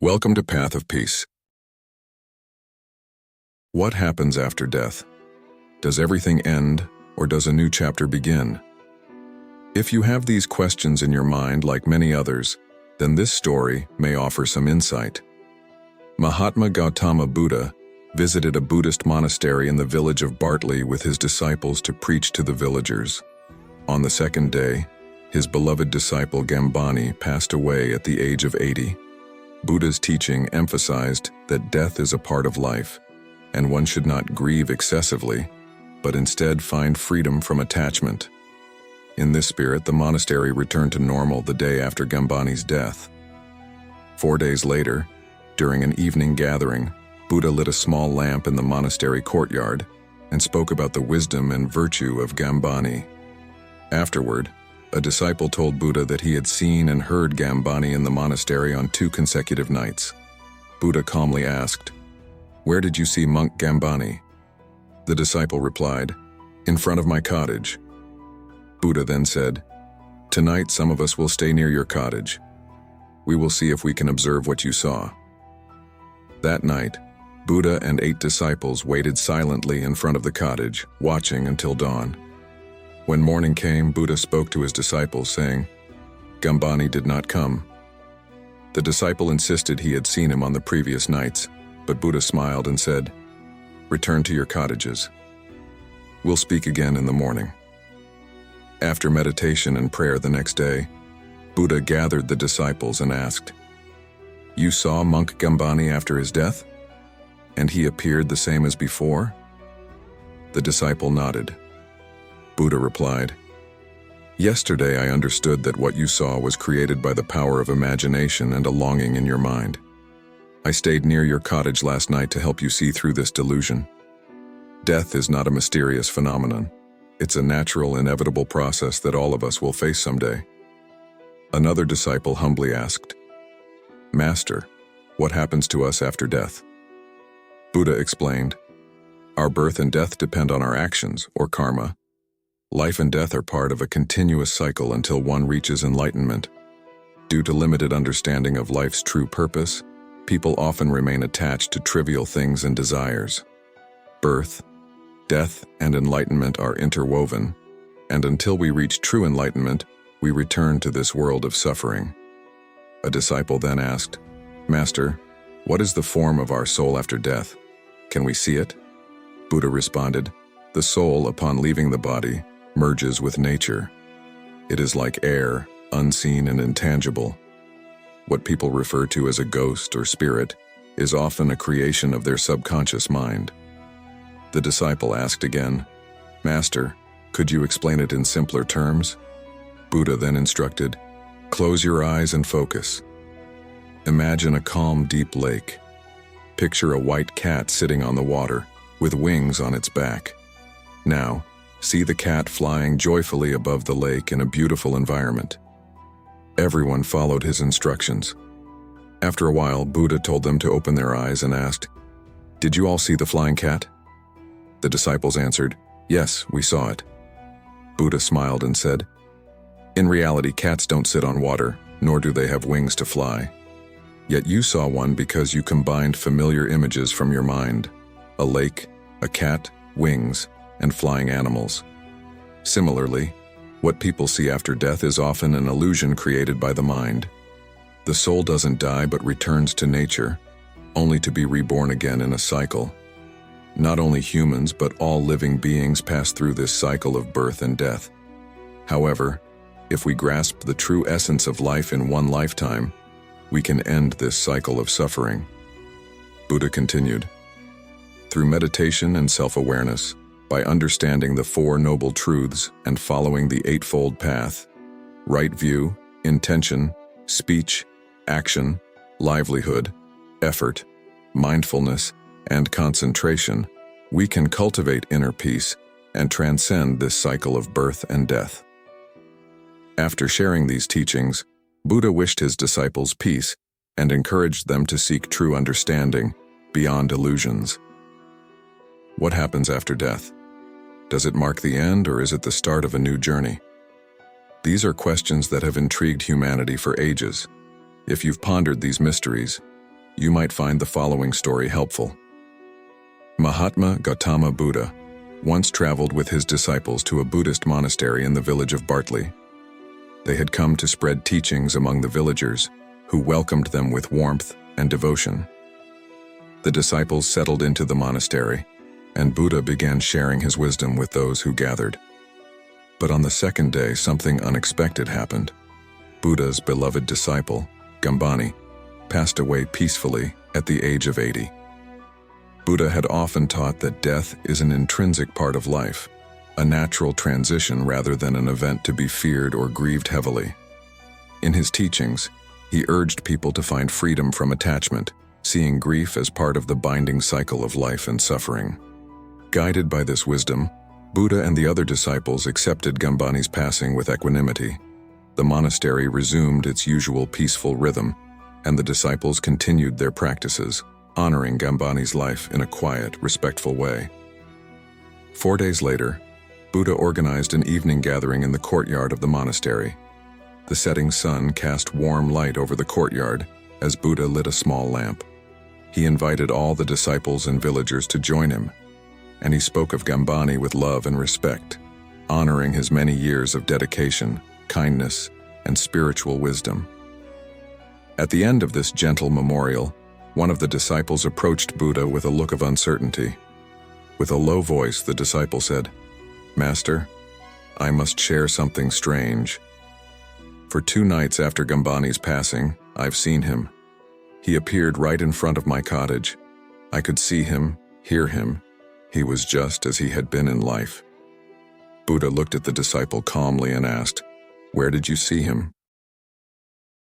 Welcome to Path of Peace. What happens after death? Does everything end, or does a new chapter begin? If you have these questions in your mind like many others, then this story may offer some insight. Mahatma Gautama Buddha visited a Buddhist monastery in the village of Bartley with his disciples to preach to the villagers. On the second day, his beloved disciple Gambani passed away at the age of 80. Buddha's teaching emphasized that death is a part of life, and one should not grieve excessively, but instead find freedom from attachment. In this spirit, the monastery returned to normal the day after Gambani's death. 4 days later, during an evening gathering, Buddha lit a small lamp in the monastery courtyard and spoke about the wisdom and virtue of Gambani. Afterward, a disciple told Buddha that he had seen and heard Gambani in the monastery on 2 consecutive nights. Buddha calmly asked, "Where did you see monk Gambani?" The disciple replied, "In front of my cottage." Buddha then said, "Tonight some of us will stay near your cottage. We will see if we can observe what you saw." That night, Buddha and 8 disciples waited silently in front of the cottage, watching until dawn. When morning came, Buddha spoke to his disciples, saying, "Gambani did not come." The disciple insisted he had seen him on the previous nights, but Buddha smiled and said, "Return to your cottages. We'll speak again in the morning." After meditation and prayer the next day, Buddha gathered the disciples and asked, "You saw monk Gambani after his death? And he appeared the same as before?" The disciple nodded. Buddha replied, "Yesterday I understood that what you saw was created by the power of imagination and a longing in your mind. I stayed near your cottage last night to help you see through this delusion. Death is not a mysterious phenomenon. It's a natural, inevitable process that all of us will face someday." Another disciple humbly asked, "Master, what happens to us after death?" Buddha explained, "Our birth and death depend on our actions, or karma. Life and death are part of a continuous cycle until one reaches enlightenment. Due to limited understanding of life's true purpose, people often remain attached to trivial things and desires. Birth, death, and enlightenment are interwoven, and until we reach true enlightenment, we return to this world of suffering." A disciple then asked, "Master, what is the form of our soul after death? Can we see it?" Buddha responded, "The soul, upon leaving the body, merges with nature. It is like air, unseen and intangible. What people refer to as a ghost or spirit is often a creation of their subconscious mind." The disciple asked again, "Master, could you explain it in simpler terms?" Buddha then instructed, "Close your eyes and focus. Imagine a calm, deep lake. Picture a white cat sitting on the water, with wings on its back. Now, see the cat flying joyfully above the lake in a beautiful environment." Everyone followed his instructions. After a while, Buddha told them to open their eyes and asked, "Did you all see the flying cat?" The disciples answered, "Yes, we saw it." Buddha smiled and said, "In reality, cats don't sit on water, nor do they have wings to fly. Yet you saw one because you combined familiar images from your mind: a lake, a cat, wings, and flying animals. Similarly, what people see after death is often an illusion created by the mind. The soul doesn't die but returns to nature, only to be reborn again in a cycle. Not only humans but all living beings pass through this cycle of birth and death. However, if we grasp the true essence of life in one lifetime, we can end this cycle of suffering." Buddha continued, "Through meditation and self-awareness, by understanding the 4 noble truths and following the 8-fold path, right view, intention, speech, action, livelihood, effort, mindfulness, and concentration, we can cultivate inner peace and transcend this cycle of birth and death." After sharing these teachings, Buddha wished his disciples peace and encouraged them to seek true understanding beyond illusions. What happens after death? Does it mark the end, or is it the start of a new journey? These are questions that have intrigued humanity for ages. If you've pondered these mysteries, you might find the following story helpful. Mahatma Gautama Buddha once traveled with his disciples to a Buddhist monastery in the village of Bartley. They had come to spread teachings among the villagers, who welcomed them with warmth and devotion. The disciples settled into the monastery, and Buddha began sharing his wisdom with those who gathered. But on the second day, something unexpected happened. Buddha's beloved disciple, Gautam, passed away peacefully at the age of 80. Buddha had often taught that death is an intrinsic part of life, a natural transition rather than an event to be feared or grieved heavily. In his teachings, he urged people to find freedom from attachment, seeing grief as part of the binding cycle of life and suffering. Guided by this wisdom, Buddha and the other disciples accepted Gautam's passing with equanimity. The monastery resumed its usual peaceful rhythm, and the disciples continued their practices, honoring Gautam's life in a quiet, respectful way. 4 days later, Buddha organized an evening gathering in the courtyard of the monastery. The setting sun cast warm light over the courtyard as Buddha lit a small lamp. He invited all the disciples and villagers to join him, and he spoke of Gautama with love and respect, honoring his many years of dedication, kindness, and spiritual wisdom. At the end of this gentle memorial, one of the disciples approached Buddha with a look of uncertainty. With a low voice, the disciple said, "Master, I must share something strange. For 2 nights after Gautama's passing, I've seen him. He appeared right in front of my cottage. I could see him, hear him. He was just as he had been in life." Buddha looked at the disciple calmly and asked, "Where did you see him?"